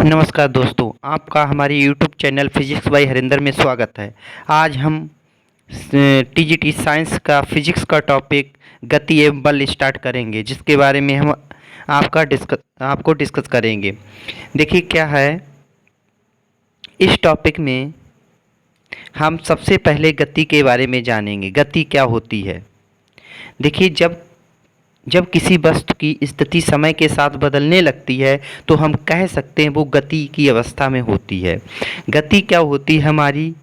नमस्कार दोस्तों, आपका हमारे YouTube channel physics bye Harinder में स्वागत है। आज हम टीजीटी साइंस का फिजिक्स का टॉपिक गति एवं बल स्टार्ट करेंगे, जिसके बारे में हम आपको डिस्कस करेंगे। देखिए क्या है, इस टॉपिक में हम सबसे पहले गति के बारे में जानेंगे। गति क्या होती है। देखिए, जब जब किसी वस्तु की स्थिति समय के साथ बदलने लगती है तो हम कह सकते हैं वो गति की अवस्था में होती है। गति क्या होती है हमारी,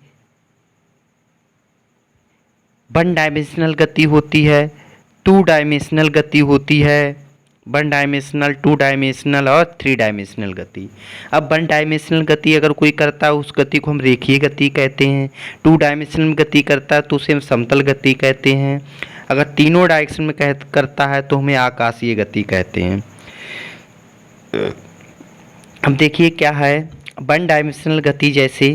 वन डायमेंशनल गति होती है, टू डायमेंशनल गति होती है, वन डायमेंशनल, टू डायमेंशनल और थ्री डायमेंशनल गति। अब वन डायमेंशनल गति अगर कोई करता है उस गति को हम रेखीय गति कहते हैं। टू डायमेंशनल गति करता है तो उसे हम समतल गति कहते हैं। अगर तीनों डायरेक्शन में करता है तो हमें आकाशीय गति कहते हैं। अब देखिए क्या है, वन डायमेंशनल गति जैसे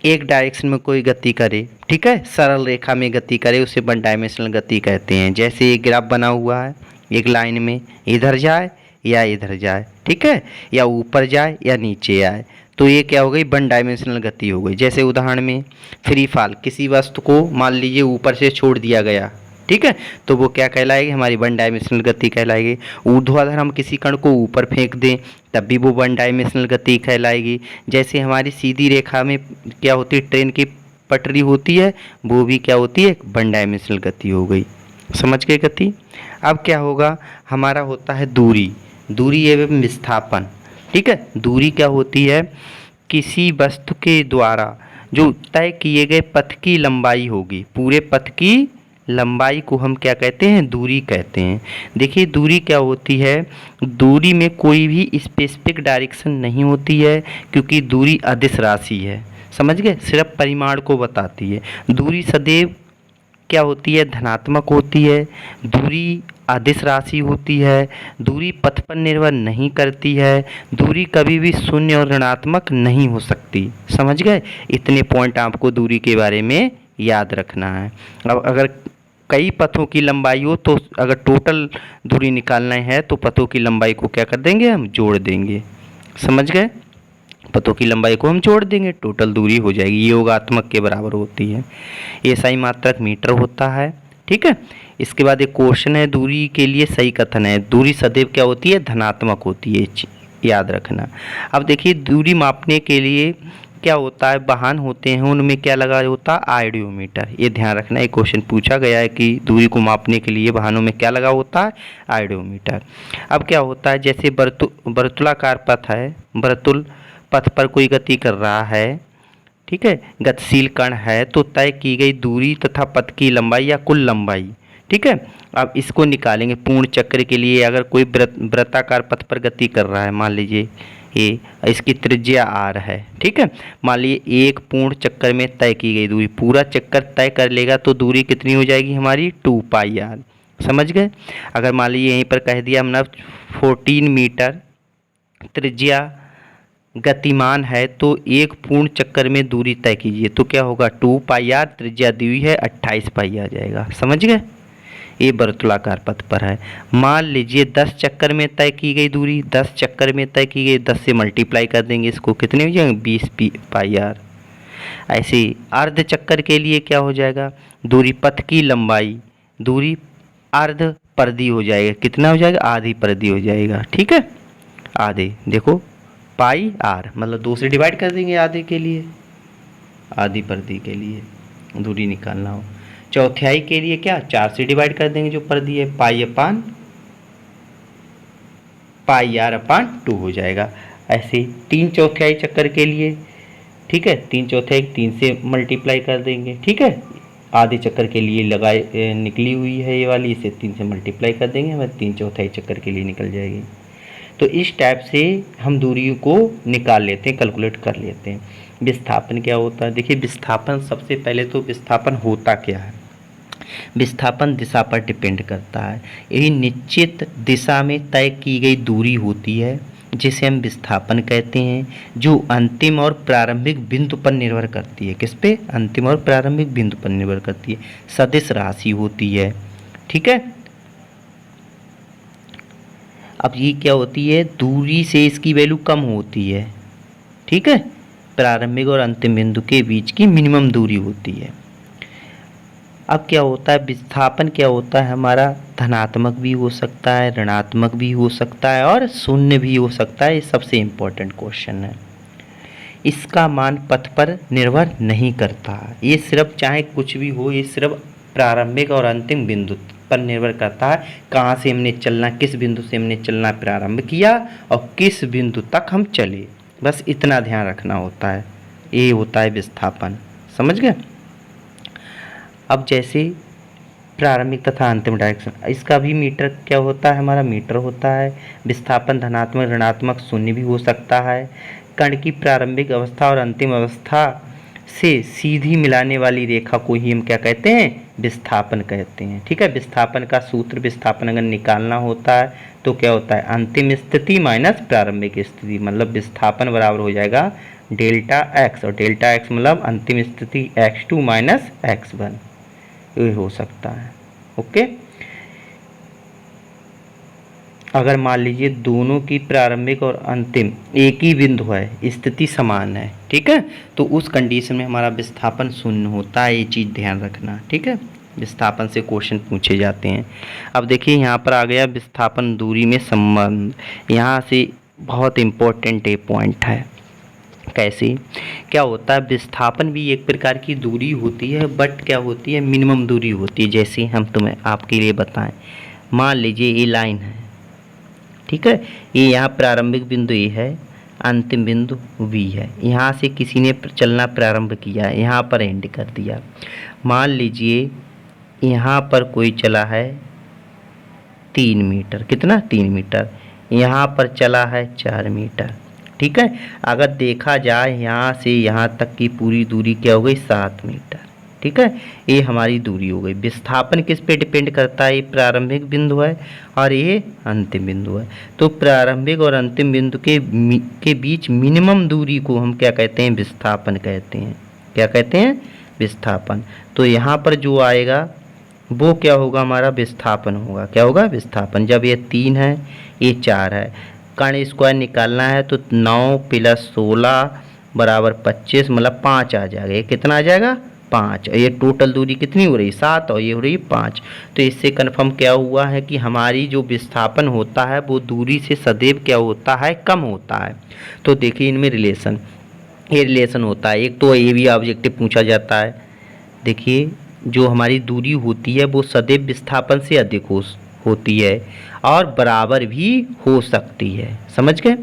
एक डायरेक्शन में कोई गति करे, ठीक है, सरल रेखा में गति करे, उसे वन डायमेंशनल गति कहते हैं। जैसे एक ग्राफ बना हुआ है, एक लाइन में इधर जाए या इधर जाए, ठीक है, या ऊपर जाए या नीचे आए, तो ये क्या हो गई, वन डायमेंशनल गति हो गई। जैसे उदाहरण में फ्री फॉल, किसी वस्तु को मान लीजिए ऊपर से छोड़ दिया गया, ठीक है, तो वो क्या कहलाएगी, हमारी वन डायमेंशनल गति कहलाएगी। ऊर्ध्वाधर हम किसी कण को ऊपर फेंक दें तब भी वो वन डायमेंशनल गति कहलाएगी। जैसे हमारी सीधी रेखा में क्या होती है, ट्रेन की पटरी होती है, वो भी क्या होती है, वन डायमेंशनल गति हो गई। समझ गए गति। अब क्या होगा, हमारा होता है दूरी, दूरी एवं विस्थापन, ठीक है। दूरी क्या होती है, किसी वस्तु के द्वारा जो तय किए गए पथ की लंबाई होगी, पूरे पथ की लंबाई को हम क्या कहते हैं, दूरी कहते हैं। देखिए दूरी क्या होती है, दूरी में कोई भी स्पेसिफिक डायरेक्शन नहीं होती है, क्योंकि दूरी अदिश राशि है। समझ गए, सिर्फ परिमाण को बताती है। दूरी सदैव क्या होती है, धनात्मक होती है। दूरी अदिश राशि होती है। दूरी पथ पर निर्भर नहीं करती है। दूरी कभी भी शून्य और ऋणात्मक नहीं हो सकती। समझ गए, इतने पॉइंट आपको दूरी के बारे में याद रखना है। अब अगर कई पथों की लंबाई हो तो अगर टोटल दूरी निकालना है तो पथों की लंबाई को क्या कर देंगे, हम जोड़ देंगे। समझ गए, पथों की लंबाई को हम जोड़ देंगे, टोटल दूरी हो जाएगी, ये योगात्मक के बराबर होती है। ये सही मात्रक मीटर होता है, ठीक है। इसके बाद एक क्वेश्चन है, दूरी के लिए सही कथन है। दूरी सदैव क्या होती है, धनात्मक होती है, याद रखना। अब देखिए दूरी मापने के लिए क्या होता है, वाहन होते हैं उनमें क्या लगा होता है, आयोडोमीटर। ये ध्यान रखना, एक क्वेश्चन पूछा गया है कि दूरी को मापने के लिए वाहनों में क्या लगा होता है, आयोडोमीटर। अब क्या होता है, जैसे वर्तुलाकार पथ है, वर्तुल पथ पर कोई गति कर रहा है, ठीक है, गतिशील कण है, तो तय की गई दूरी तथा पथ की लंबाई या कुल लंबाई, ठीक है। अब इसको निकालेंगे पूर्ण चक्र के लिए। अगर कोई वृत्ताकार पथ पर गति कर रहा है, मान लीजिए ये, इसकी त्रिज्या r है, ठीक है। मान लीजिए एक पूर्ण चक्कर में तय की गई दूरी, पूरा चक्कर तय कर लेगा तो दूरी कितनी हो जाएगी हमारी, 2πr। समझ गए। अगर मान लीजिए यहीं पर कह दिया हमने 14 मीटर त्रिज्या गतिमान है तो एक पूर्ण चक्कर में दूरी तय कीजिए, तो क्या होगा, 2πr, त्रिज्या दी हुई है 28 पाई आ जाएगा। समझ गए, ये वर्तुलाकार पथ पर है। मान लीजिए 10 चक्कर में तय की गई दूरी, 10 चक्कर में तय की गई, 10 से मल्टीप्लाई कर देंगे इसको, कितने हो जाएंगे, 20πr। ऐसे ही अर्ध चक्कर के लिए क्या हो जाएगा, दूरी पथ की लंबाई, दूरी अर्ध परिधि हो जाएगा, कितना हो जाएगा, आधी परिधि हो जाएगा, ठीक है। आधे देखो πr, मतलब 2 से डिवाइड कर देंगे आधे के लिए, आधी परिधि के लिए दूरी निकालना हो। चौथाई के लिए क्या, 4 से डिवाइड कर देंगे जो परिधि है, πr/2 हो जाएगा। ऐसे 3 चौथाई चक्कर के लिए, ठीक है, 3 चौथाई 3 से मल्टीप्लाई कर देंगे, ठीक है। आधे चक्कर के लिए लगाए निकली हुई है ये वाली, इसे 3 से मल्टीप्लाई कर देंगे, हमें 3 चौथाई चक्कर के लिए निकल जाएगी। तो इस टाइप से हम दूरी को निकाल लेते हैं, कैलकुलेट कर लेते हैं। विस्थापन क्या होता है, देखिए विस्थापन, सबसे पहले तो विस्थापन होता क्या है। विस्थापन दिशा पर डिपेंड करता है। यही निश्चित दिशा में तय की गई दूरी होती है जिसे हम विस्थापन कहते हैं, जो अंतिम और प्रारंभिक बिंदु पर निर्भर करती है। किस पे, अंतिम और प्रारंभिक बिंदु पर निर्भर करती है, सदिश राशि होती है, ठीक है। अब ये क्या होती है, दूरी से इसकी वैल्यू कम होती है, ठीक है, प्रारंभिक और अंतिम बिंदु के बीच की मिनिमम दूरी होती है। अब क्या होता है, विस्थापन क्या होता है हमारा, धनात्मक भी हो सकता है, ऋणात्मक भी हो सकता है और शून्य भी हो सकता है। ये सबसे इम्पोर्टेंट क्वेश्चन है। इसका मान पथ पर निर्भर नहीं करता, ये सिर्फ चाहे कुछ भी हो, ये सिर्फ प्रारंभिक और अंतिम बिंदु पर निर्भर करता है। कहाँ से हमने चलना, किस बिंदु से हमने चलना प्रारंभ किया और किस बिंदु तक हम चले, बस इतना ध्यान रखना होता है। ये होता है विस्थापन, समझ गए। अब जैसे प्रारंभिक तथा अंतिम डायरेक्शन, इसका भी मीटर क्या होता है हमारा, मीटर होता है। विस्थापन धनात्मक, ऋणात्मक, शून्य भी हो सकता है। कण की प्रारंभिक अवस्था और अंतिम अवस्था से सीधी मिलाने वाली रेखा को ही हम क्या कहते हैं, विस्थापन कहते हैं। ठीक है, विस्थापन का सूत्र, विस्थापन अगर निकालना होता है तो क्या होता है, अंतिम स्थिति माइनस प्रारंभिक स्थिति, मतलब विस्थापन बराबर हो जाएगा डेल्टा एक्स, और डेल्टा एक्स मतलब अंतिम स्थिति x2 माइनस x1, ये हो सकता है। ओके, अगर मान लीजिए दोनों की प्रारंभिक और अंतिम एक ही बिंदु है, स्थिति समान है, ठीक है, तो उस कंडीशन में हमारा विस्थापन शून्य होता है। ये चीज़ ध्यान रखना, ठीक है, विस्थापन से क्वेश्चन पूछे जाते हैं। अब देखिए यहाँ पर आ गया विस्थापन दूरी में संबंध, यहाँ से बहुत इम्पोर्टेंट ये पॉइंट है। कैसे क्या होता है, विस्थापन भी एक प्रकार की दूरी होती है, बट क्या होती है, मिनिमम दूरी होती है। जैसे हम तुम्हें आपके लिए बताएं, मान लीजिए ये लाइन है, ठीक है, ये यहाँ प्रारंभिक बिंदु ए है, अंतिम बिंदु बी है। यहाँ से किसी ने चलना प्रारंभ किया, यहाँ पर एंड कर दिया। मान लीजिए यहाँ पर कोई चला है 3 मीटर, कितना 3 मीटर, यहाँ पर चला है 4 मीटर, ठीक है। अगर देखा जाए यहाँ से यहाँ तक की पूरी दूरी क्या हो गई, 7 मीटर, ठीक है, ये हमारी दूरी हो गई। विस्थापन किस पे डिपेंड करता है, ये प्रारंभिक बिंदु है और ये अंतिम बिंदु है। तो प्रारंभिक और अंतिम बिंदु के बीच मिनिमम दूरी को हम क्या कहते हैं, विस्थापन कहते हैं। क्या कहते हैं, विस्थापन। तो यहाँ पर जो आएगा वो क्या होगा, हमारा विस्थापन होगा। क्या होगा, विस्थापन। जब ये 3 है, ये 4 है, कर्ण स्क्वायर निकालना है तो 9 + 16 बराबर 25, मतलब 5 आ जाएगा। ये कितना आ जाएगा, 5। और ये टोटल दूरी कितनी हो रही, 7, और ये हो रही 5। तो इससे कन्फर्म क्या हुआ है कि हमारी जो विस्थापन होता है वो दूरी से सदैव क्या होता है, कम होता है। तो देखिए इनमें रिलेशन, ये रिलेशन होता है। एक तो ये भी ऑब्जेक्टिव पूछा जाता है, देखिए जो हमारी दूरी होती है वो सदैव विस्थापन से अधिक होती है और बराबर भी हो सकती है, समझ गए।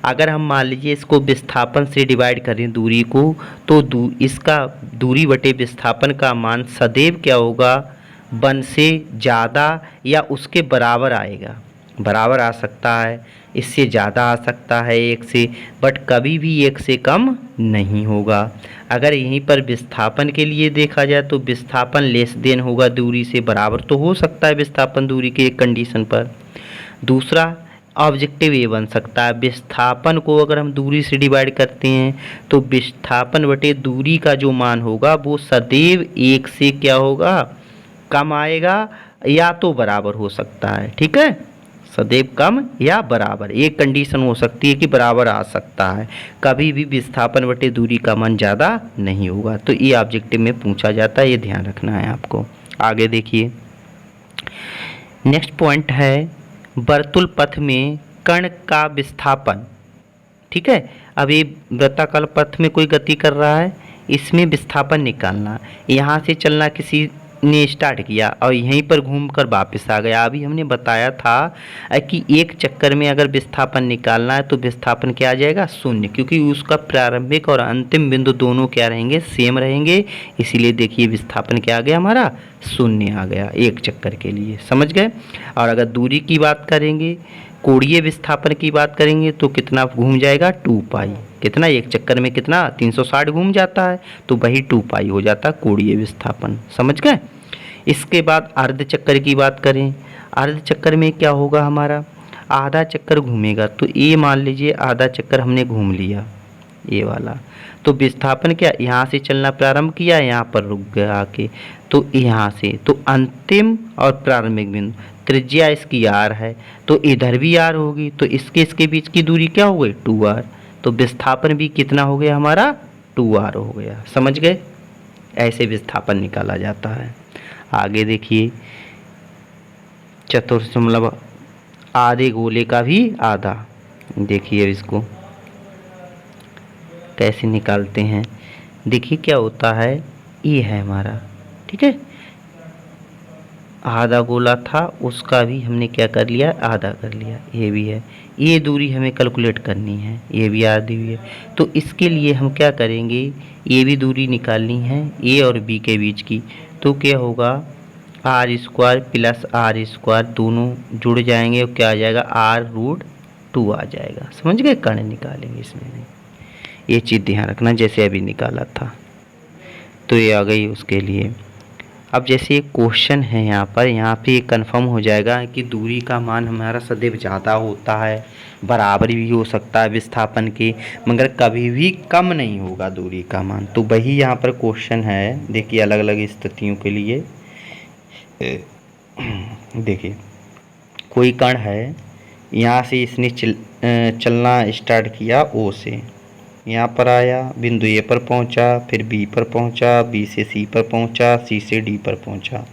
अगर हम मान लीजिए इसको विस्थापन से डिवाइड करें दूरी को, तो इसका दूरी बटे विस्थापन का मान सदैव क्या होगा, 1 से ज़्यादा या उसके बराबर आएगा। बराबर आ सकता है, इससे ज़्यादा आ सकता है 1 से, बट कभी भी 1 से कम नहीं होगा। अगर यहीं पर विस्थापन के लिए देखा जाए तो विस्थापन लेस देन होगा दूरी से, बराबर तो हो सकता है विस्थापन दूरी के एक कंडीशन पर। दूसरा ऑब्जेक्टिव ये बन सकता है, विस्थापन को अगर हम दूरी से डिवाइड करते हैं तो विस्थापन बटे दूरी का जो मान होगा वो सदैव 1 से क्या होगा, कम आएगा या तो बराबर हो सकता है, ठीक है, सदैव कम या बराबर। एक कंडीशन हो सकती है कि बराबर आ सकता है, कभी भी विस्थापन बटे दूरी का मान ज़्यादा नहीं होगा। तो ये ऑब्जेक्टिव में पूछा जाता है, ये ध्यान रखना है आपको। आगे देखिए, नेक्स्ट पॉइंट है वर्तुल पथ में कण का विस्थापन, ठीक है। अब ये वृत्ताकार पथ में कोई गति कर रहा है, इसमें विस्थापन निकालना। यहाँ से चलना किसी ने स्टार्ट किया और यहीं पर घूमकर वापस आ गया। अभी हमने बताया था कि एक चक्कर में अगर विस्थापन निकालना है तो विस्थापन क्या आ जाएगा, 0, क्योंकि उसका प्रारंभिक और अंतिम बिंदु दोनों क्या रहेंगे, सेम रहेंगे। इसीलिए देखिए विस्थापन क्या आ गया, हमारा 0 आ गया एक चक्कर के लिए, समझ गए। और अगर दूरी की बात करेंगे, कोणीय विस्थापन की बात करेंगे तो कितना घूम जाएगा, 2π। कितना, एक चक्कर में कितना 360 घूम जाता है, तो वही 2π हो जाता है कोणीय विस्थापन, समझ गए। इसके बाद अर्ध चक्कर की बात करें, अर्ध चक्कर में क्या होगा, हमारा आधा चक्कर घूमेगा। तो ये मान लीजिए आधा चक्कर हमने घूम लिया, ये वाला, तो विस्थापन क्या, यहाँ से चलना प्रारंभ किया, यहाँ पर रुक गया आके, तो यहाँ से तो अंतिम और प्रारंभिक बिंदु, त्रिज्या इसकी r है तो इधर भी r होगी, तो इसके बीच की दूरी क्या हो गई, 2r। तो विस्थापन भी कितना हो गया हमारा 2r हो गया। समझ गए, ऐसे विस्थापन निकाला जाता है। आगे देखिए चतुर्थ मतलब आधे गोले का भी आधा। देखिए अब इसको कैसे निकालते हैं। देखिए क्या होता है, ये है हमारा, ठीक है, आधा गोला था उसका भी हमने क्या कर लिया, आधा कर लिया। ये भी है, ये दूरी हमें कैलकुलेट करनी है, ये भी आधी हुई है। तो इसके लिए हम क्या करेंगे, ये भी दूरी निकालनी है ए और बी के बीच की। तो क्या होगा, R square plus R square दोनों जुड़ जाएंगे और क्या आ जाएगा, r√2 आ जाएगा। समझ गए, कर्ण निकालेंगे इसमें भी, ये चीज़ ध्यान रखना जैसे अभी निकाला था। तो ये आ गई उसके लिए। अब जैसे एक क्वेश्चन है यहाँ पे कंफर्म हो जाएगा कि दूरी का मान हमारा सदैव ज़्यादा होता है, बराबर भी हो सकता है विस्थापन के, मगर कभी भी कम नहीं होगा दूरी का मान। तो वही यहाँ पर क्वेश्चन है। देखिए अलग अलग स्थितियों के लिए देखिए कोई कण है, यहाँ से इसने चलना स्टार्ट किया ओ से, यहाँ पर आया, बिंदु ए पर पहुँचा, फिर बी पर पहुँचा, बी से सी पर पहुँचा, सी से डी पर पहुँचा।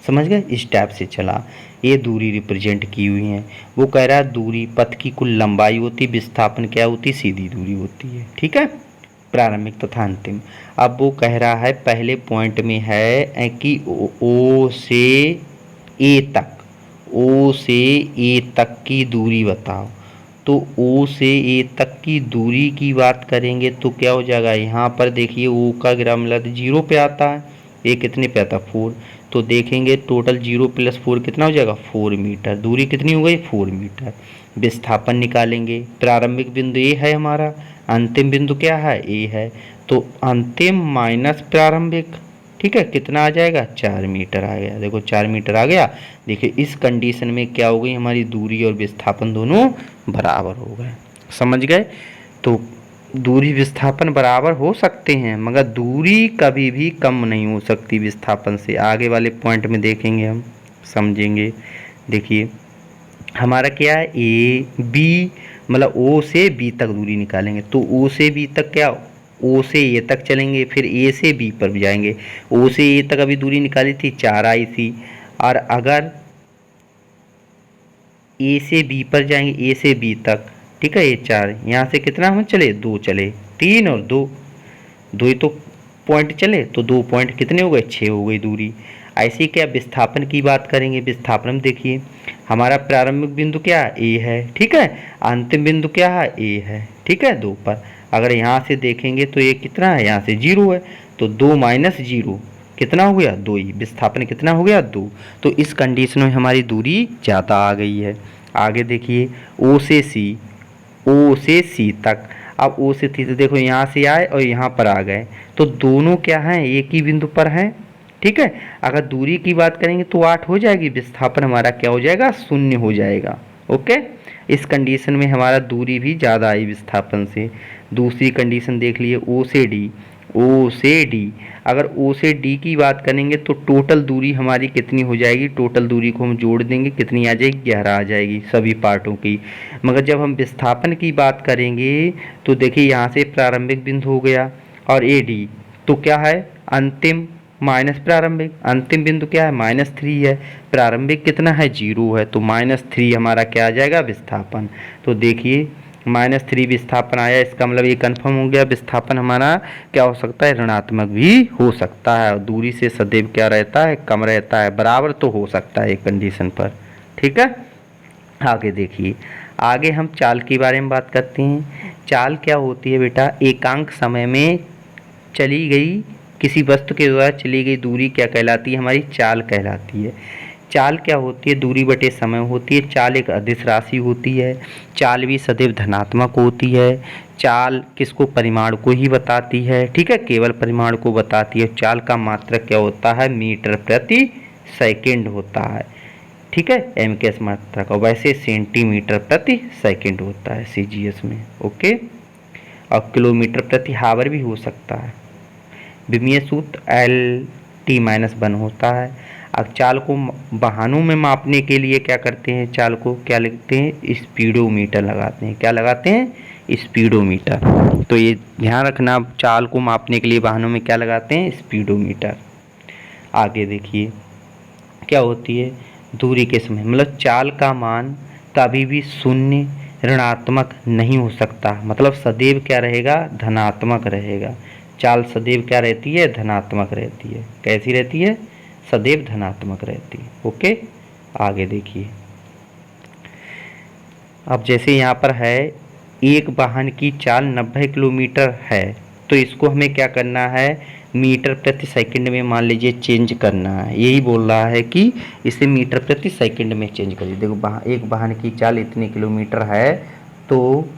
समझ गए, इस टाइप से चला। ये दूरी रिप्रेजेंट की हुई है। वो कह रहा है दूरी पथ की कुल लंबाई होती, विस्थापन क्या होती, सीधी दूरी होती है। ठीक है, प्रारंभिक तथा अंतिम। अब वो कह रहा है पहले पॉइंट में है कि ओ से ए तक, ओ से ए तक की दूरी बताओ। तो ओ से ए तक की दूरी की बात करेंगे तो क्या हो जाएगा, यहाँ पर देखिए ओ का ग्राम मतलब 0 पे आता है, ए कितने पे आता है 4। तो देखेंगे टोटल 0 + 4 कितना हो जाएगा, 4 मीटर। दूरी कितनी हो गई, 4 मीटर। विस्थापन निकालेंगे, प्रारंभिक बिंदु ए है हमारा, अंतिम बिंदु क्या है, ए है। तो अंतिम माइनस प्रारंभिक, ठीक है, कितना आ जाएगा, 4 मीटर आ गया। देखो 4 मीटर आ गया। देखिए इस कंडीशन में क्या हो गई, हमारी दूरी और विस्थापन दोनों बराबर हो गए। समझ गए। तो दूरी विस्थापन बराबर हो सकते हैं, मगर दूरी कभी भी कम नहीं हो सकती विस्थापन से। आगे वाले पॉइंट में देखेंगे, हम समझेंगे। देखिए हमारा क्या है, ए बी मतलब ओ से बी तक दूरी निकालेंगे। तो ओ से बी तक क्या, ओ से ए तक चलेंगे, फिर ए से बी पर भी जाएंगे। ओ से ए तक अभी दूरी निकाली थी 4 आई थी, और अगर ए से बी पर जाएंगे, ए से बी तक, ठीक है, ये 4, यहाँ से कितना हम चले, 2 चले, 3 और 2, 2 ही तो पॉइंट चले, तो 2 पॉइंट कितने हो गए, 6 हो गई दूरी। ऐसे क्या विस्थापन की बात करेंगे, विस्थापन में देखिए हमारा प्रारंभिक बिंदु क्या है, ए है, ठीक है, अंतिम बिंदु क्या है, ए है, ठीक है, 2 पर। अगर यहाँ से देखेंगे तो ये कितना है, यहाँ से 0 है, तो 2 - 0 कितना हो गया, 2 ही। विस्थापन कितना हो गया, 2। तो इस कंडीशन में हमारी दूरी ज़्यादा आ गई है। आगे देखिए ओ से सी, ओ से सी तक। अब ओ से सी, तो देखो यहाँ से आए और यहाँ पर आ गए, तो दोनों क्या हैं, एक ही बिंदु पर हैं। ठीक है, अगर दूरी की बात करेंगे तो 8 हो जाएगी, विस्थापन हमारा क्या हो जाएगा, 0 हो जाएगा। ओके, इस कंडीशन में हमारा दूरी भी ज़्यादा आई विस्थापन से। दूसरी कंडीशन देख लिए, ओ से डी, ओ से डी। अगर ओ से डी की बात करेंगे तो टोटल दूरी हमारी कितनी हो जाएगी, टोटल दूरी को हम जोड़ देंगे, कितनी आ जाएगी, 11 आ जाएगी सभी पार्टों की। मगर जब हम विस्थापन की बात करेंगे तो देखिए यहाँ से प्रारंभिक बिंदु हो गया और ए डी, तो क्या है, अंतिम माइनस प्रारंभिक, अंतिम बिंदु क्या है, -3 है, प्रारंभिक कितना है, 0 है, तो -3 हमारा क्या आ जाएगा, विस्थापन। तो देखिए -3 विस्थापन आया, इसका मतलब ये कन्फर्म हो गया विस्थापन हमारा क्या हो सकता है, ऋणात्मक भी हो सकता है। और दूरी से सदैव क्या रहता है, कम रहता है, बराबर तो हो सकता है एक कंडीशन पर। ठीक है, आगे देखिए, आगे हम चाल के बारे में बात करते हैं। चाल क्या होती है बेटा, एकांक समय में चली गई किसी वस्तु के द्वारा चली गई दूरी क्या कहलाती है, हमारी चाल कहलाती है। चाल क्या होती है, दूरी बटे समय होती है। चाल एक अदिश राशि होती है। चाल भी सदैव धनात्मक होती है। चाल किसको, परिमाण को ही बताती है, ठीक है, केवल परिमाण को बताती है। चाल का मात्रक क्या होता है, मीटर प्रति सेकंड होता है, ठीक है, एम के एस मात्रक, और वैसे सेंटीमीटर प्रति सेकंड होता है सीजीएस में। ओके, और किलोमीटर प्रति हावर भी हो सकता है। विमीय सूत्र L t-1 होता है। अब चाल को वाहनों में मापने के लिए क्या करते हैं, चाल को क्या लिखते हैं, स्पीडोमीटर लगाते हैं। क्या लगाते हैं, स्पीडोमीटर। तो ये ध्यान रखना, चाल को मापने के लिए वाहनों में क्या लगाते हैं, स्पीडोमीटर। आगे देखिए क्या होती है, दूरी के समय, मतलब चाल का मान कभी भी शून्य ऋणात्मक नहीं हो सकता, मतलब सदैव क्या रहेगा, धनात्मक रहेगा। चाल सदैव क्या रहती है, धनात्मक रहती है। कैसी रहती है, सदैव धनात्मक रहती है। ओके, आगे देखिए। अब जैसे यहाँ पर है एक वाहन की चाल 90 किलोमीटर है, तो इसको हमें क्या करना है, मीटर प्रति सेकंड में मान लीजिए चेंज करना है। यही बोल रहा है कि इसे मीटर प्रति सेकंड में चेंज करिए। देखो एक वाहन की चाल इतने किलोमीटर है, तो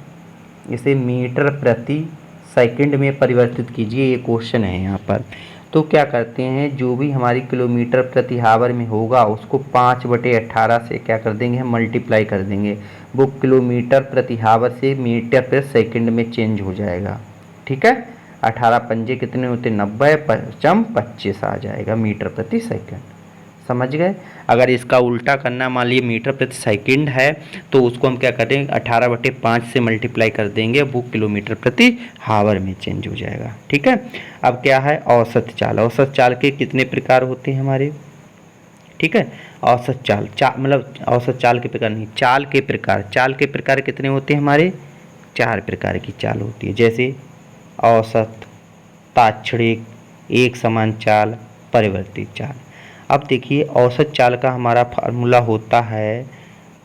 इसे मीटर प्रति सेकंड में परिवर्तित कीजिए। ये क्वेश्चन है यहाँ पर। तो क्या करते हैं, जो भी हमारी किलोमीटर प्रति हावर में होगा उसको 5/18 से क्या कर देंगे, हम मल्टीप्लाई कर देंगे। वो किलोमीटर प्रति हावर से मीटर प्रति सेकंड में चेंज हो जाएगा। ठीक है, 18 पंजे कितने होते, 90, 25 आ जाएगा मीटर प्रति सेकंड। समझ गए। अगर इसका उल्टा करना, मान लीजिए मीटर प्रति सेकंड है, तो उसको हम क्या करेंगे, 18/5 से मल्टीप्लाई कर देंगे, वो किलोमीटर प्रति हावर में चेंज हो जाएगा। ठीक है। अब क्या है, औसत चाल। औसत चाल के कितने प्रकार होते हैं हमारे, ठीक है। औसत चाल मतलब औसत चाल के प्रकार नहीं, चाल के प्रकार। चाल के प्रकार कितने होते हैं हमारे, 4 प्रकार की चाल होती है। जैसे औसत, ताक्षणिक, एक समान चाल, परिवर्तित चाल। अब देखिए औसत चाल का हमारा फार्मूला होता है,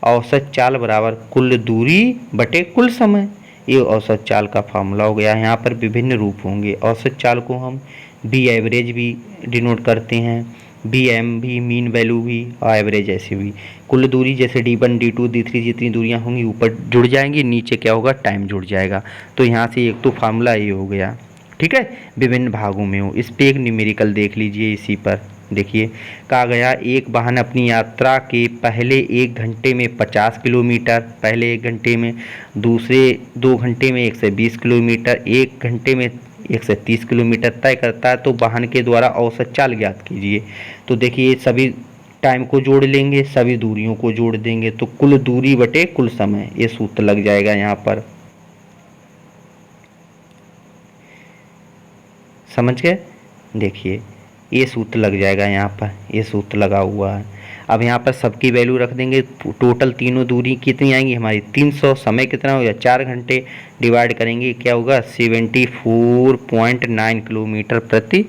औसत चाल बराबर कुल दूरी बटे कुल समय। ये औसत चाल का फार्मूला हो गया। यहाँ पर विभिन्न रूप होंगे। औसत चाल को हम बी एवरेज भी डिनोट करते हैं, बी एम भी, मीन वैल्यू भी, और एवरेज ऐसे भी। कुल दूरी जैसे D1, D2, D3 जितनी दूरियां होंगी ऊपर जुड़ जाएंगी, नीचे क्या होगा, टाइम जुड़ जाएगा। तो यहाँ से एक तो फार्मूला ये हो गया। ठीक है, विभिन्न भागों में हो। इस पर एक न्यूमेरिकल देख लीजिए। इसी पर देखिए कहा गया, एक वाहन अपनी यात्रा के पहले 1 घंटे में 50 किलोमीटर, पहले 1 घंटे में, दूसरे 2 घंटे में 120 किलोमीटर, 1 घंटे में 130 किलोमीटर तय करता है, तो वाहन के द्वारा औसत चाल ज्ञात कीजिए। तो देखिए सभी टाइम को जोड़ लेंगे, सभी दूरियों को जोड़ देंगे, तो कुल दूरी बटे कुल समय, ये सूत्र लग जाएगा यहाँ पर। समझ गए। देखिए ये सूत्र लग जाएगा यहाँ पर, ये सूत्र लगा हुआ है। अब यहाँ पर सबकी वैल्यू रख देंगे। टोटल तीनों दूरी कितनी आएंगी हमारी, 300। समय कितना होगा, 4 घंटे, डिवाइड करेंगे क्या होगा, 74.9 किलोमीटर प्रति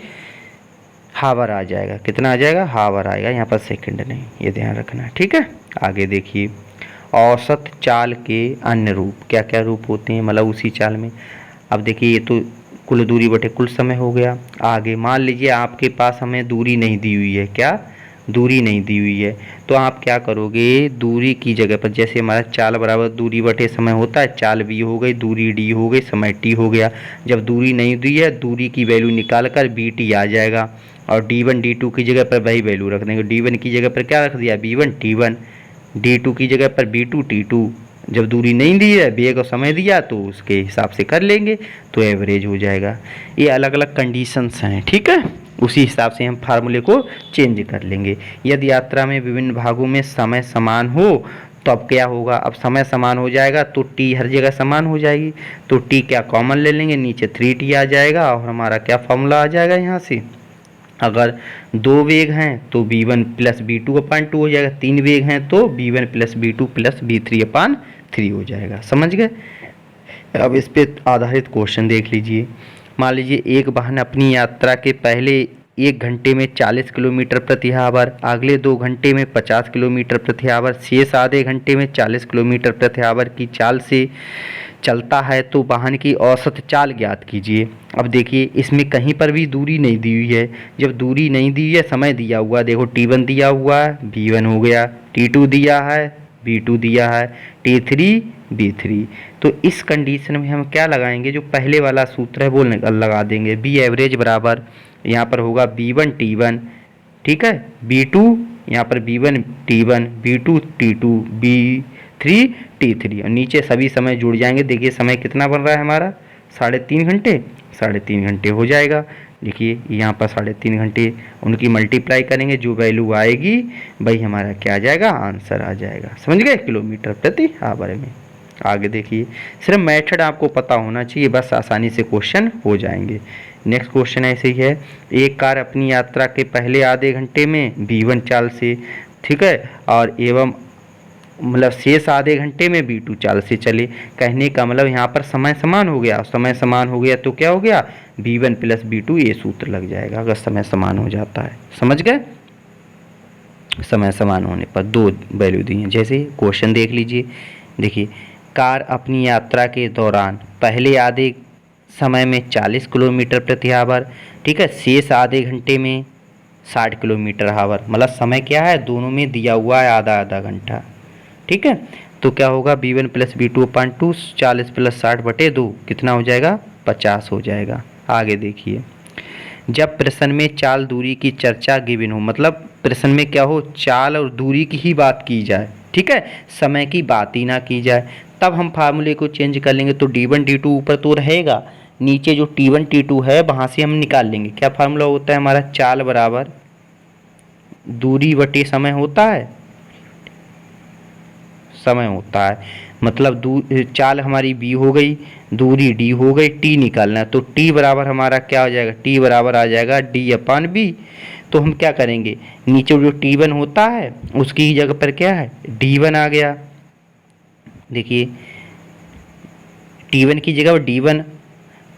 हावर आ जाएगा। कितना आ जाएगा, हावर आएगा, यहाँ पर सेकंड नहीं, ये ध्यान रखना। ठीक है। आगे देखिए औसत चाल के अन्य रूप, क्या क्या रूप होते हैं, मतलब उसी चाल में। अब देखिए ये तो कुल दूरी बटे कुल समय हो गया। आगे मान लीजिए आपके पास हमें दूरी नहीं दी हुई है, क्या दूरी नहीं दी हुई है, तो आप क्या करोगे, दूरी की जगह पर, जैसे हमारा चाल बराबर दूरी बटे समय होता है, चाल b हो गई, दूरी d हो गई, समय t हो गया। जब दूरी नहीं दी है, दूरी की वैल्यू निकाल कर bt आ जाएगा, और d1 d2 की जगह पर वही वैल्यू रख देंगे। d1 की जगह पर क्या रख दिया, b1 t1, d2 की जगह पर b2 t2। जब दूरी नहीं दी है, वेग और समय दिया, तो उसके हिसाब से कर लेंगे, तो एवरेज हो जाएगा। ये अलग अलग कंडीशंस हैं। ठीक है, उसी हिसाब से हम फार्मूले को चेंज कर लेंगे। यदि यात्रा में विभिन्न भागों में समय समान हो, तो अब क्या होगा, अब समय समान हो जाएगा तो टी हर जगह समान हो जाएगी, तो टी क्या कॉमन ले लेंगे, नीचे 3t आ जाएगा, और हमारा क्या फॉर्मूला आ जाएगा यहाँ से। अगर 2 वेग हैं तो b1 प्लस b2/2 हो जाएगा, 3 वेग हैं तो b1 plus b2 plus b3/3 हो जाएगा। समझ गए। अब इस पे आधारित क्वेश्चन देख लीजिए। मान लीजिए एक वाहन अपनी यात्रा के पहले 1 घंटे में 40 किलोमीटर प्रति आवर, अगले 2 घंटे में 50 किलोमीटर प्रति आवर, शेष आधे घंटे में 40 किलोमीटर प्रति आवर की चाल से चलता है, तो वाहन की औसत चाल ज्ञात कीजिए। अब देखिए इसमें कहीं पर भी दूरी नहीं दी हुई है। जब दूरी नहीं दी है, समय दिया हुआ, देखो t1 दिया हुआ है, b1 हो गया, t2 दिया है, b2 दिया है, t3 b3। तो इस कंडीशन में हम क्या लगाएंगे, जो पहले वाला सूत्र है वो लगा देंगे। बी एवरेज बराबर यहाँ पर होगा b1 t1, ठीक है, b2 यहाँ पर b1 t1, b2 t2, b3 t3, और नीचे सभी समय जुड़ जाएंगे। देखिए समय कितना बन रहा है हमारा, 3.5 घंटे, 3.5 घंटे हो जाएगा। देखिए यहाँ पर 3.5 घंटे उनकी मल्टीप्लाई करेंगे, जो वैल्यू आएगी वही हमारा क्या आ जाएगा, आंसर आ जाएगा। समझ गए, किलोमीटर प्रति आवर में। आगे देखिए, सिर्फ मेथड आपको पता होना चाहिए, बस आसानी से क्वेश्चन हो जाएंगे। नेक्स्ट क्वेश्चन ऐसे ही है, एक कार अपनी यात्रा के पहले आधे घंटे में B1 चाल से, ठीक है, और एवं मतलब शेष आधे घंटे में B2 चाल से चले। कहने का मतलब यहाँ पर समय समान हो गया, समय समान हो गया तो क्या हो गया, B1 प्लस B2 ये सूत्र लग जाएगा अगर समय समान हो जाता है। समझ गए, समय समान होने पर दो वैल्यू दी हैं। जैसे क्वेश्चन देख लीजिए, देखिए कार अपनी यात्रा के दौरान पहले आधे समय में 40 किलोमीटर प्रति आवर, ठीक है, शेष आधे घंटे में 60 किलोमीटर आवर, मतलब समय क्या है, दोनों में दिया हुआ है आधा आधा घंटा, ठीक है। तो क्या होगा, B1 प्लस B2 अपान 2, 40 प्लस 60 बटे 2 कितना हो जाएगा, 50 हो जाएगा। आगे देखिए, जब प्रश्न में चाल दूरी की चर्चा गिवन हो, मतलब प्रश्न में क्या हो, चाल और दूरी की ही बात की जाए, ठीक है, समय की बात ही ना की जाए, तब हम फार्मूले को चेंज कर लेंगे। तो D1 D2 ऊपर तो रहेगा, नीचे जो T1 T2 है वहाँ से हम निकाल लेंगे। क्या फार्मूला होता है हमारा, चाल बराबर दूरी बटे समय होता है, समय होता है, मतलब चाल हमारी B हो गई, दूरी D हो गई, T निकालना है, तो T बराबर हमारा क्या हो जाएगा, T बराबर आ जाएगा D अपान B। तो हम क्या करेंगे, नीचे जो T1 होता है उसकी जगह पर क्या है, D1 आ गया। देखिए T1 की जगह D1,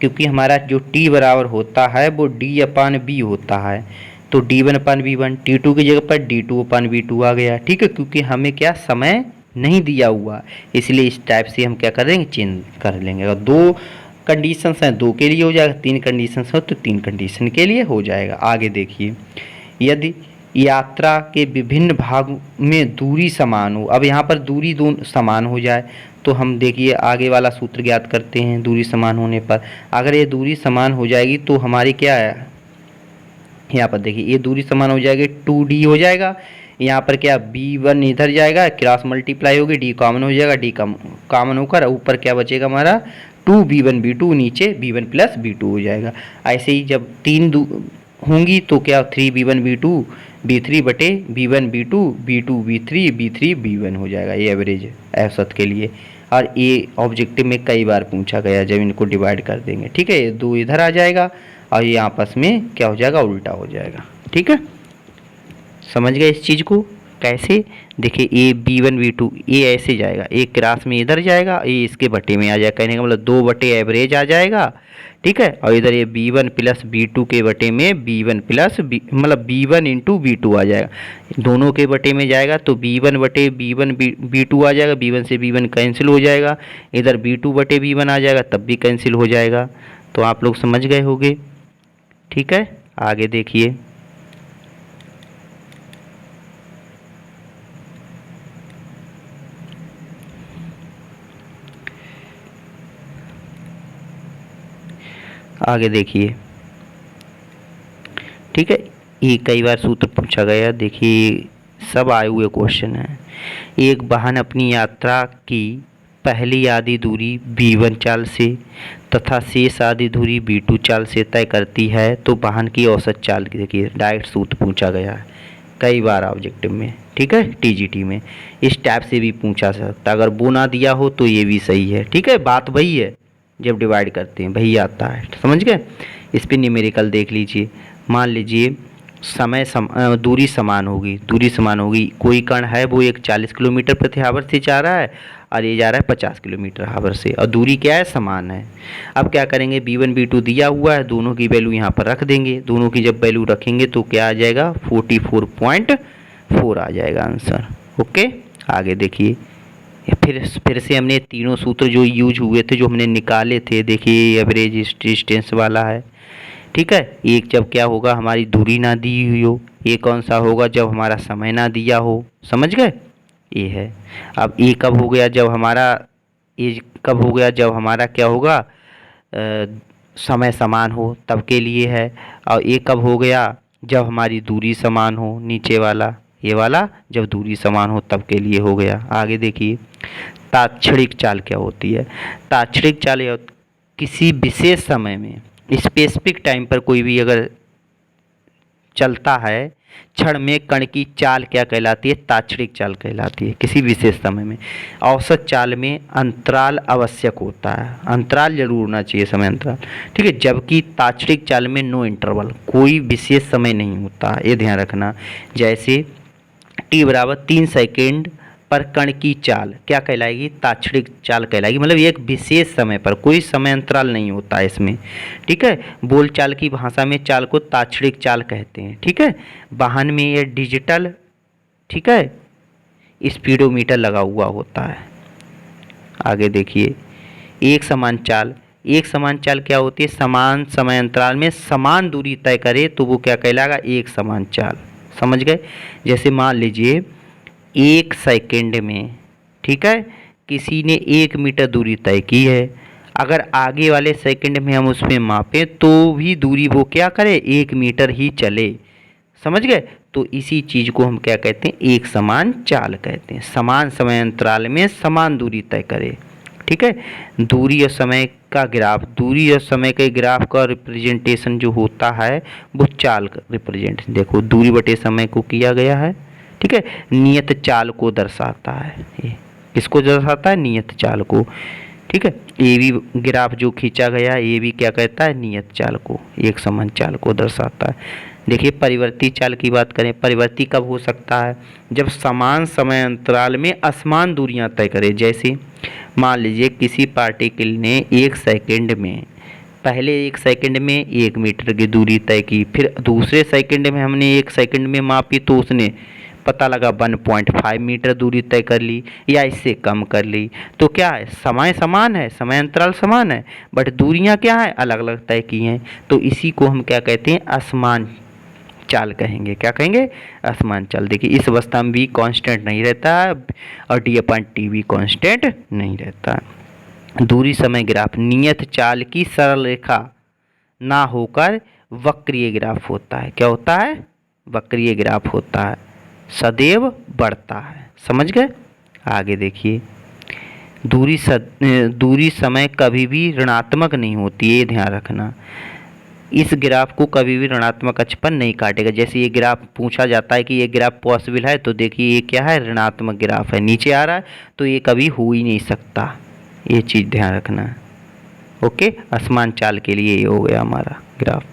क्योंकि हमारा जो T बराबर होता है वो D अपान B होता है, तो D1 अपान B1, T2 की जगह पर D2 अपान B2 आ गया, ठीक है, क्योंकि हमें क्या समय नहीं दिया हुआ, इसलिए इस टाइप से हम क्या कर देंगे, चेंज कर लेंगे। अगर दो कंडीशंस हैं, दो के लिए हो जाएगा, तीन कंडीशंस हो तो तीन कंडीशन के लिए हो जाएगा। आगे देखिए, यदि यात्रा के विभिन्न भाग में दूरी समान हो, अब यहाँ पर दूरी दोनों समान हो जाए तो हम देखिए आगे वाला सूत्र ज्ञात करते हैं। दूरी समान होने पर अगर ये दूरी समान हो जाएगी तो हमारी क्या है, यहाँ पर देखिए ये दूरी समान हो जाएगी, 2D हो जाएगा, यहाँ पर क्या B1 इधर जाएगा, क्रॉस मल्टीप्लाई होगी, D कॉमन हो जाएगा, D कॉमन होकर ऊपर क्या बचेगा हमारा 2B1 B2, नीचे B1 प्लस B2 हो जाएगा। ऐसे ही जब तीन होंगी तो क्या 3B1 B2 B3 बटे B1 B2 B2 B3 B3 B1 हो जाएगा, ये एवरेज औसत के लिए। और ये ऑब्जेक्टिव में कई बार पूछा गया, जब इनको डिवाइड कर देंगे, ठीक है, ये दो इधर आ जाएगा और ये आपस में क्या हो जाएगा, उल्टा हो जाएगा, ठीक है। समझ गए इस चीज़ को कैसे, देखिए ये B1 B2 ये ऐसे जाएगा, एक क्रास में इधर जाएगा, ये इसके बटे में आ जाएगा, कहने का मतलब 2 बटे एवरेज आ जाएगा, ठीक है, और इधर ये B1 प्लस B2 के बटे में B1 प्लस मतलब B1 इंटू B2 आ जाएगा, दोनों के बटे में जाएगा तो B1 बटे B1 B2 आ जाएगा, B1 से B1 कैंसिल हो जाएगा, इधर B2 बटे B1 आ जाएगा तब भी कैंसिल हो जाएगा। तो आप लोग समझ गए होंगे, ठीक है। आगे देखिए, आगे देखिए, ठीक है, ये कई बार सूत्र पूछा गया, देखिए सब आए हुए क्वेश्चन हैं। एक वाहन अपनी यात्रा की पहली आधी दूरी B1 चाल से तथा शेष आधी दूरी B2 चाल से तय करती है तो वाहन की औसत चाल की, देखिए डायरेक्ट सूत्र पूछा गया है कई बार ऑब्जेक्टिव में, ठीक है, TGT में इस टाइप से भी पूछा सकता, अगर वो ना दिया हो तो ये भी सही है, ठीक है, बात वही है, जब डिवाइड करते हैं वही आता है, समझ गए। इस पर न्यूमेरिकल देख लीजिए, मान लीजिए दूरी समान होगी, दूरी समान होगी, कोई कण है वो एक 40 किलोमीटर प्रति आवर से जा रहा है और ये जा रहा है 50 किलोमीटर आवर से, और दूरी क्या है, समान है। अब क्या करेंगे, B1 B2 दिया हुआ है, दोनों की वैल्यू यहाँ पर रख देंगे, दोनों की जब वैल्यू रखेंगे तो क्या आ जाएगा, 44.4 आ जाएगा आंसर, ओके। आगे देखिए, फिर से हमने तीनों सूत्र जो यूज हुए थे, जो हमने निकाले थे, देखिए एवरेज डिस्टेंस वाला है, ठीक है। एक जब क्या होगा, हमारी दूरी ना दी हुई हो, ये कौन सा होगा, जब हमारा समय ना दिया हो, समझ गए, ये है। अब ये कब हो गया, जब हमारा ये कब हो गया, जब हमारा क्या होगा, समय समान हो तब के लिए है, और ये कब हो गया, जब हमारी दूरी समान हो, नीचे वाला ये वाला जब दूरी समान हो तब के लिए हो गया। आगे देखिए, ताक्षणिक चाल क्या होती है, ताक्षणिक चाल किसी विशेष समय में स्पेसिफिक टाइम पर कोई भी अगर चलता है क्षण में कण की चाल क्या कहलाती है? ताक्षणिक चाल कहलाती है किसी विशेष समय में। औसत चाल में अंतराल आवश्यक होता है, अंतराल जरूर होना चाहिए, समय अंतराल, ठीक है। जबकि ताक्षणिक चाल में नो इंटरवल, कोई विशेष समय नहीं होता, ये ध्यान रखना। जैसे t बराबर 3 सेकेंड पर कण की चाल क्या कहलाएगी? ताक्षणिक चाल कहलाएगी, मतलब एक विशेष समय पर, कोई समय अंतराल नहीं होता है इसमें, ठीक है। बोलचाल की भाषा में चाल को ताक्षणिक चाल कहते हैं, ठीक है। वाहन में ये डिजिटल, ठीक है, स्पीडोमीटर लगा हुआ होता है। आगे देखिए, एक समान चाल, एक समान चाल क्या होती है? समान समय अंतराल में समान दूरी तय करे तो वो क्या कहलाएगा? एक समान चाल, समझ गए। जैसे मान लीजिए 1 सेकेंड में, ठीक है, किसी ने 1 मीटर दूरी तय की है, अगर आगे वाले सेकंड में हम उसमें मापें तो भी दूरी वो क्या करे? 1 मीटर ही चले, समझ गए। तो इसी चीज़ को हम क्या कहते हैं? एक समान चाल कहते हैं। समान समय अंतराल में समान दूरी तय करे, ठीक है। दूरी और समय का ग्राफ, दूरी और समय के ग्राफ का रिप्रेजेंटेशन जो होता है वो चाल का रिप्रेजेंट, देखो दूरी बटे समय को किया गया है, ठीक है। नियत चाल को दर्शाता है, ये किसको दर्शाता है? नियत चाल को, ठीक है। ये भी ग्राफ जो खींचा गया है ये भी क्या कहता है? नियत चाल को, एक समान चाल को दर्शाता है। देखिए परिवर्ती चाल की बात करें, परिवर्ती कब हो सकता है? जब समान समय अंतराल में असमान दूरियां तय करें। जैसे मान लीजिए किसी पार्टिकल ने 1 सेकेंड में, पहले 1 सेकेंड में 1 मीटर की दूरी तय की, फिर दूसरे सेकेंड में हमने 1 सेकेंड में मापी तो उसने पता लगा 1.5 मीटर दूरी तय कर ली या इससे कम कर ली। तो क्या है? समय समान है, समय अंतराल समान है, बट दूरियां क्या है? अलग अलग तय की हैं। तो इसी को हम क्या कहते हैं? असमान चाल कहेंगे। क्या कहेंगे? असमान चाल। देखिए इस अवस्था में भी कांस्टेंट नहीं रहता है और d/t भी कांस्टेंट नहीं रहता है। दूरी समय ग्राफ नियत चाल की सरल रेखा ना होकर वक्रीय ग्राफ होता है। क्या होता है? वक्रीय ग्राफ होता है, सदैव बढ़ता है, समझ गए। आगे देखिए, दूरी समय कभी भी ऋणात्मक नहीं होती, ये ध्यान रखना। इस ग्राफ को कभी भी ऋणात्मक अक्ष पर नहीं काटेगा। जैसे ये ग्राफ पूछा जाता है कि ये ग्राफ पॉसिबल है, तो देखिए ये क्या है? ऋणात्मक ग्राफ है, नीचे आ रहा है, तो ये कभी हो ही नहीं सकता, ये चीज़ ध्यान रखना है। ओके, असमान चाल के लिए ये हो गया हमारा ग्राफ।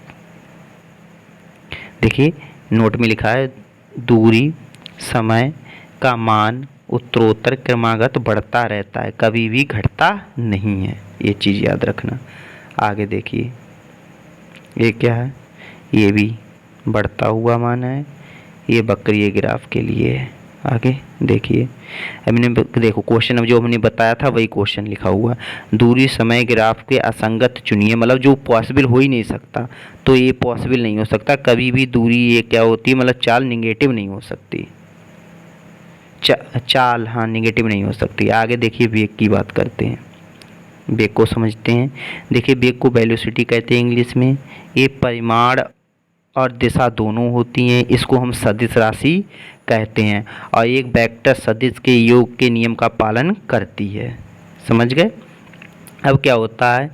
देखिए नोट में लिखा है दूरी समय का मान उत्तरोत्तर क्रमागत बढ़ता रहता है, कभी भी घटता नहीं है, ये चीज़ याद रखना। आगे देखिए ये क्या है? ये भी बढ़ता हुआ मान है, ये वक्रीय ग्राफ के लिए है। आगे देखिए, हमने देखो क्वेश्चन जो हमने बताया था वही क्वेश्चन लिखा हुआ। दूरी समय ग्राफ के असंगत चुनिए, मतलब जो पॉसिबल हो ही नहीं सकता, तो ये पॉसिबल नहीं हो सकता कभी भी। दूरी ये क्या होती है? मतलब चाल निगेटिव नहीं हो सकती, चाल हाँ निगेटिव नहीं हो सकती। आगे देखिए वेग की बात करते हैं, वेग को समझते हैं। देखिए वेग को वेलोसिटी कहते हैं इंग्लिश में। ये परिमाण और दिशा दोनों होती हैं, इसको हम सदिश राशि कहते हैं, और एक वेक्टर सदिश के योग के नियम का पालन करती है, समझ गए। अब क्या होता है?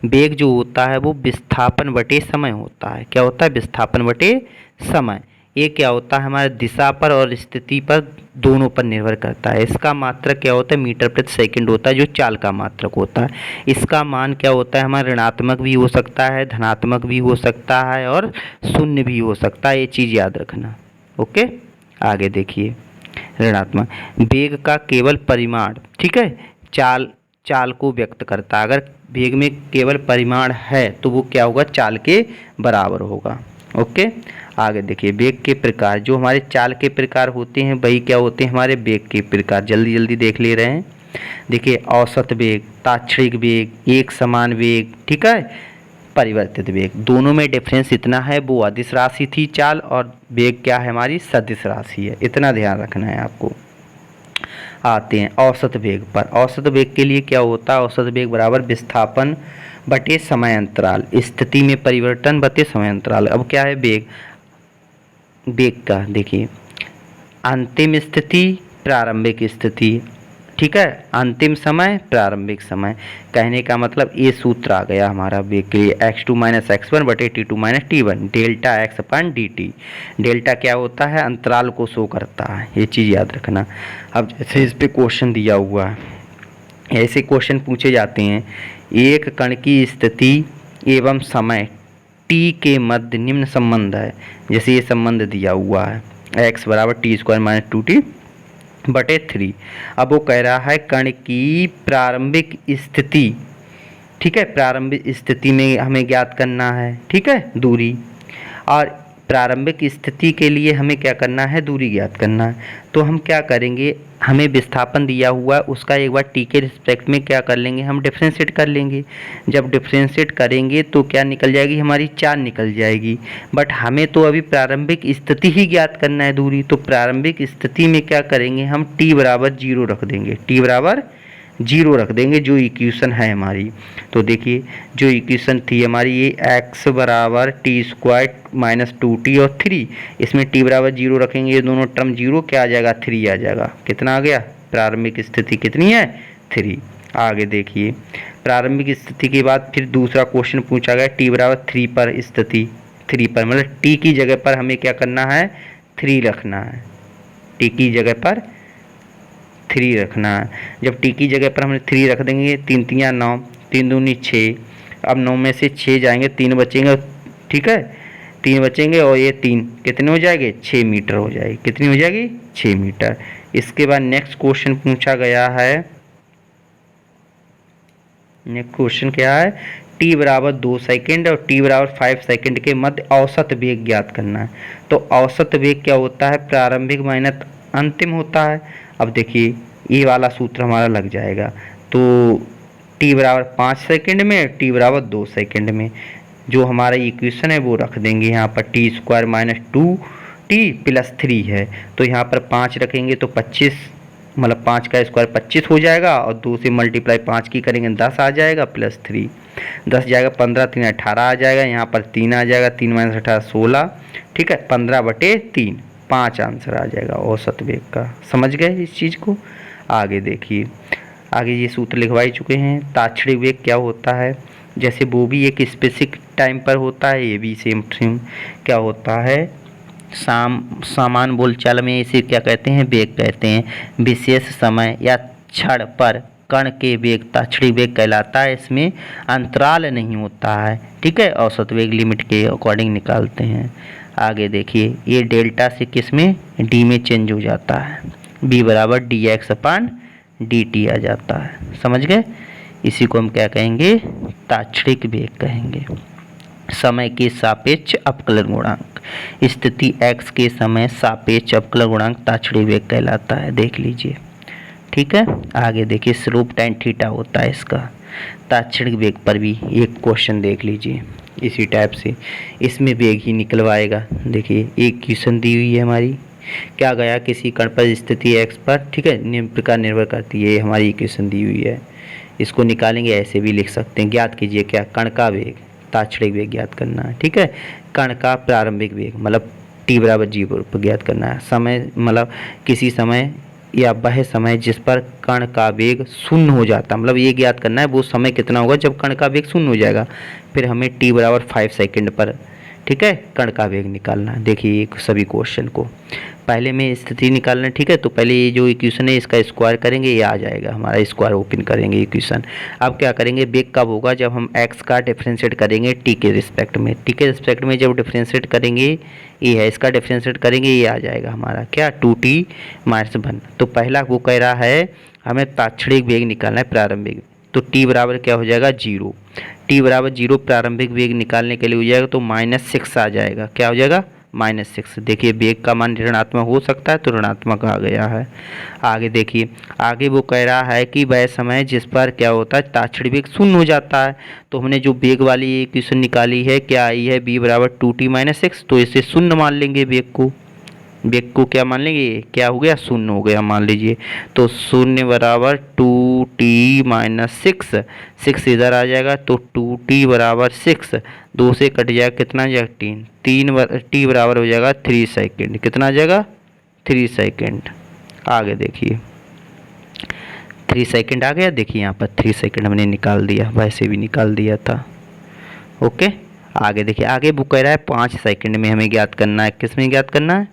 वेग जो होता है वो विस्थापन बटे समय होता है। क्या होता है? विस्थापन बटे समय। ये क्या होता है? हमारे दिशा पर और स्थिति पर दोनों पर निर्भर करता है। इसका मात्रक क्या होता है? मीटर प्रति सेकंड होता है, जो चाल का मात्रक होता है। इसका मान क्या होता है? हमारा ऋणात्मक भी हो सकता है, धनात्मक भी हो सकता है और शून्य भी हो सकता है, ये चीज़ याद रखना। ओके, आगे देखिए ऋणात्मक वेग का केवल परिमाण, ठीक है, चाल को व्यक्त करता है। अगर वेग में केवल परिमाण है तो वो क्या होगा? चाल के बराबर होगा। ओके, आगे देखिए वेग के प्रकार, जो हमारे चाल के प्रकार होते हैं वही क्या होते हैं? हमारे वेग के प्रकार। जल्दी जल्दी देख ले रहे हैं। देखिए औसत वेग, ताक्षणिक वेग, एक समान वेग, ठीक है, परिवर्तित वेग। दोनों में डिफरेंस इतना है, वो अदिश राशि थी चाल, और वेग क्या है? हमारी सदिश राशि है, इतना ध्यान रखना है आपको। आते हैं औसत वेग पर। औसत वेग के लिए क्या होता है? औसत वेग बराबर विस्थापन बटे समय अंतराल, स्थिति में परिवर्तन बटे समय अंतराल। अब क्या है वेग? वेग का देखिए अंतिम स्थिति, प्रारंभिक स्थिति, ठीक है, अंतिम समय प्रारंभिक समय। कहने का मतलब ये सूत्र आ गया हमारा वेग के लिए, x2 माइनस x1 बटे t2 minus t1 delta x अपन dt। डेल्टा क्या होता है, अंतराल को शो करता है, ये चीज़ याद रखना। अब जैसे इस पे क्वेश्चन दिया हुआ है, ऐसे क्वेश्चन पूछे जाते हैं, एक कण की स्थिति एवं समय t के मध्य निम्न संबंध है। जैसे ये संबंध दिया हुआ है x बराबर टी स्क्वायर माइनस 2t बटे 3। अब वो कह रहा है कण की प्रारंभिक स्थिति, ठीक है, प्रारंभिक स्थिति में हमें ज्ञात करना है, ठीक है, दूरी। और प्रारंभिक स्थिति के लिए हमें क्या करना है, दूरी ज्ञात करना है। तो हम क्या करेंगे, हमें विस्थापन दिया हुआ है, उसका एक बार टी के रिस्पेक्ट में क्या कर लेंगे, हम डिफ्रेंशिएट कर लेंगे। जब डिफ्रेंशिएट करेंगे तो क्या निकल जाएगी, हमारी 4 निकल जाएगी। बट हमें तो अभी प्रारंभिक स्थिति ही ज्ञात करना है, दूरी। तो प्रारंभिक स्थिति में क्या करेंगे, हम t बराबर 0 रख देंगे, t बराबर 0 रख देंगे, जो इक्वेशन है हमारी। तो देखिए जो इक्वेशन थी हमारी, ये x बराबर टी स्क्वायर माइनस 2t और 3, इसमें t बराबर 0 रखेंगे, ये दोनों टर्म 0, क्या आ जाएगा, 3 आ जाएगा। कितना आ गया, प्रारंभिक स्थिति कितनी है, 3। आगे देखिए, प्रारंभिक स्थिति के बाद फिर दूसरा क्वेश्चन पूछा गया, t बराबर 3 पर स्थिति, 3 पर मतलब t की जगह पर हमें क्या करना है, 3 रखना है, t की जगह पर 3 रखना है। जब टी की जगह पर हम 3 रख देंगे, 3 3 9, 3 दूनी 6, अब 9 में से 6 जाएंगे, 3 बचेंगे, ठीक है, 3 बचेंगे और ये 3 कितने हो जाएंगे, 6 मीटर हो जाएगी। कितनी हो जाएगी, 6 मीटर। इसके बाद नेक्स्ट क्वेश्चन पूछा गया है, नेक्स्ट क्वेश्चन क्या है, t बराबर 2 सेकेंड और t बराबर 5 सेकेंड के मध्य औसत वेग ज्ञात करना है। तो औसत वेग क्या होता है, प्रारंभिक माइनस अंतिम होता है। अब देखिए ये वाला सूत्र हमारा लग जाएगा। तो t बराबर 5 सेकेंड में, t बराबर 2 सेकेंड में, जो हमारा इक्वेशन है वो रख देंगे यहाँ पर, T square minus 2t plus 3 है, तो यहाँ पर 5 रखेंगे तो 25, मतलब 5 का स्क्वायर 25 हो जाएगा, और 2 से मल्टीप्लाई 5 की करेंगे 10 आ जाएगा, प्लस 3 10 जाएगा, 15 3 18 आ जाएगा, यहाँ पर 3 आ जाएगा, 3 माइनस 18 16, ठीक है, 15 बटे 3, 5 आंसर आ जाएगा औसत वेग का। समझ गए इस चीज़ को। आगे देखिए, आगे ये सूत्र लिखवा ही चुके हैं। ताक्षणिक वेग क्या होता है, जैसे वो भी एक स्पेसिफिक टाइम पर होता है, ये भी सेम क्या होता है, सामान्य बोलचाल में इसे क्या कहते हैं, वेग कहते हैं। विशेष समय या क्षण पर कण के वेग ताक्षणिक वेग कहलाता है, इसमें अंतराल नहीं होता है, ठीक है, औसत वेग लिमिट के अकॉर्डिंग निकालते हैं। आगे देखिए, ये डेल्टा से किस में, डी में चेंज हो जाता है, b बराबर डी एक्स अपान डी टी आ जाता है। समझ गए, इसी को हम क्या कहेंगे, ताक्षणिक वेग कहेंगे। समय के सापेक्ष अपकलन गुणांक, स्थिति x के समय सापेक्ष अपकलन गुणांक ताक्षणिक वेग कहलाता है, देख लीजिए, ठीक है। आगे देखिए, स्लोप tan थीटा होता है इसका। ताक्षणिक वेग पर भी एक क्वेश्चन देख लीजिए इसी टाइप से, इसमें वेग ही निकलवाएगा। देखिए एक क्वेश्चन दी हुई है हमारी, क्या गया, किसी कण पर स्थिति x पर, ठीक है, निम्न प्रकार निर्भर करती है, ये हमारी इक्वेशन दी हुई है। इसको निकालेंगे, ऐसे भी लिख सकते हैं, ज्ञात कीजिए क्या, कण का वेग, ताक्षणिक वेग ज्ञात करना है, ठीक है। कण का प्रारंभिक वेग मतलब t बराबर 0 पर ज्ञात करना है। समय मतलब किसी समय या वह समय जिस पर कण का वेग शून्य हो जाता, मतलब ये ज्ञात करना है वो समय कितना होगा जब कण का वेग शून्य हो जाएगा। फिर हमें t बराबर 5 सेकेंड पर, ठीक है, कण का वेग निकालना है। देखिए सभी क्वेश्चन को पहले में स्थिति निकालना है, ठीक है। तो पहले ये जो इक्वेशन है इसका स्क्वायर करेंगे, ये आ जाएगा हमारा, स्क्वायर ओपन करेंगे इक्वेशन। अब क्या करेंगे, वेग कब होगा, जब हम x का डिफ्रेंशिएट करेंगे t के रिस्पेक्ट में, t के रिस्पेक्ट में जब डिफ्रेंशिएट करेंगे, ये है इसका डिफ्रेंशिएट करेंगे, ये आ जाएगा हमारा क्या, 2t माइनस 1। तो पहला वो कह रहा है हमें ताक्षणिक वेग निकालना है प्रारंभिक, तो t बराबर क्या हो जाएगा 0, t बराबर 0 प्रारंभिक वेग निकालने के लिए हो जाएगा, तो -6 आ जाएगा, क्या हो जाएगा, -6। देखिए वेग का मान ऋणात्मक हो सकता है, तो ऋणात्मक आ गया है। आगे देखिए, आगे वो कह रहा है कि वह समय जिस पर क्या होता है, ताक्षणिक वेग शून्य हो जाता है। तो हमने जो वेग वाली इक्वेशन निकाली है, क्या आई है, b बराबर 2t माइनस 6, तो इसे शून्य मान लेंगे, वेग को क्या मान लेंगे, क्या हो गया, शून्य हो गया मान लीजिए। तो शून्य बराबर 2t माइनस 6, 6 इधर आ जाएगा, तो 2t बराबर 6, 2 से कट जाएगा, कितना आ जाएगा, 3 t बराबर हो जाएगा 3 सेकेंड, कितना आ जाएगा, 3 सेकेंड। आगे देखिए, 3 सेकंड आ गया, देखिए यहाँ पर 3 सेकंड हमने निकाल दिया, वैसे भी निकाल दिया था। ओके, आगे देखिए, आगे वो कह रहा है 5 सेकंड में हमें ज्ञात करना है। किस में ज्ञात करना है?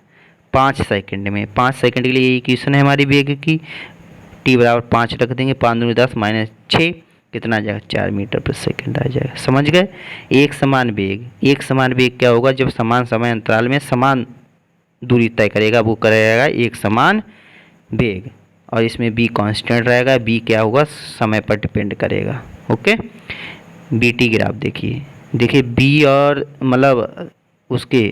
5 सेकंड में। 5 सेकंड के लिए इक्वेशन है हमारी वेग की, t बराबर 5 रख देंगे, 5 दूनी 10 माइनस 6 कितना आ जाएगा? 4 मीटर पर सेकंड आ जाएगा। समझ गए? एक समान वेग क्या होगा? जब समान समय अंतराल में समान दूरी तय करेगा वो करेगा एक समान वेग, और इसमें b कांस्टेंट रहेगा। b क्या होगा? समय पर डिपेंड करेगा। ओके, bt ग्राफ देखिए b और मतलब उसके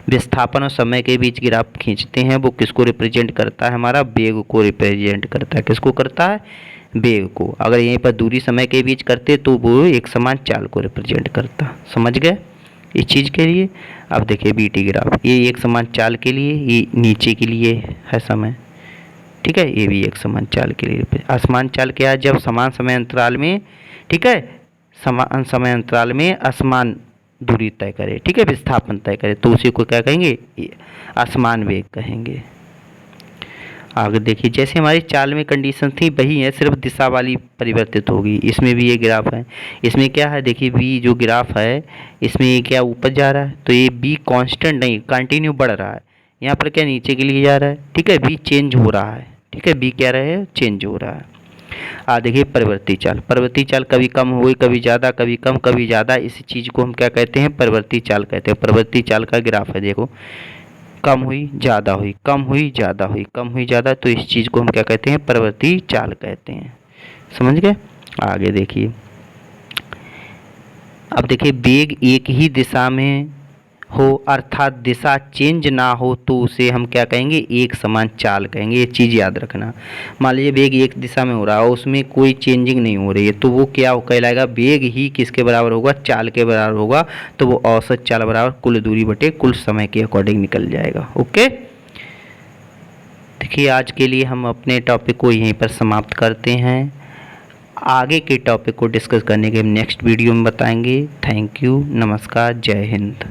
विस्थापन और समय के बीच ग्राफ खींचते हैं, वो किसको रिप्रेजेंट करता है? हमारा वेग को रिप्रेजेंट करता है। किसको करता है? वेग को। अगर यहीं पर दूरी समय के बीच करते तो वो एक समान चाल को रिप्रेजेंट करता। समझ गए इस चीज़ के लिए? अब देखिए बीटी ग्राफ, ये एक समान चाल के लिए, ये नीचे के लिए है समय, ठीक है, ये भी एक समान चाल के लिए। असमान चाल क्या है? जब समान समय अंतराल में, ठीक है, समान समय अंतराल में असमान दूरी तय करे, ठीक है, विस्थापन तय करे, तो उसी को क्या कहेंगे? असमान वेग कहेंगे। आगे देखिए, जैसे हमारी चाल में कंडीशन थी वही है, सिर्फ दिशा वाली परिवर्तित होगी। इसमें भी ये ग्राफ है, इसमें क्या है? देखिए बी जो ग्राफ है इसमें ये क्या ऊपर जा रहा है, तो ये बी कांस्टेंट नहीं, कंटिन्यू बढ़ रहा है। यहाँ पर क्या नीचे के लिए जा रहा है, ठीक है, बी चेंज हो रहा है, ठीक है, बी क्या रहा है? चेंज हो रहा है। देखिए परिवर्ती चाल कभी कम हुई, कभी ज़्यादा, कभी कम, कभी ज़्यादा, इस चीज़ को हम क्या कहते हैं? परिवर्ती चाल कहते हैं। परिवर्ती चाल का ग्राफ है, देखो कम हुई ज़्यादा हुई, कम हुई ज़्यादा हुई, कम हुई ज़्यादा, तो इस चीज़ को हम क्या कहते हैं? परिवर्ती चाल कहते हैं। समझ गए? आगे देखिए, अब देखिए वेग एक ही दिशा में हो अर्थात दिशा चेंज ना हो तो उसे हम क्या कहेंगे? एक समान चाल कहेंगे। ये चीज़ याद रखना। मान लीजिए वेग एक दिशा में हो रहा है, उसमें कोई चेंजिंग नहीं हो रही है, तो वो क्या कहलाएगा? वेग ही किसके बराबर होगा? चाल के बराबर होगा। तो वो औसत चाल बराबर कुल दूरी बटे कुल समय के अकॉर्डिंग निकल जाएगा। ओके, देखिए आज के लिए हम अपने टॉपिक को यहीं पर समाप्त करते हैं। आगे के टॉपिक को डिस्कस करने के नेक्स्ट वीडियो में बताएंगे। थैंक यू, नमस्कार, जय हिंद।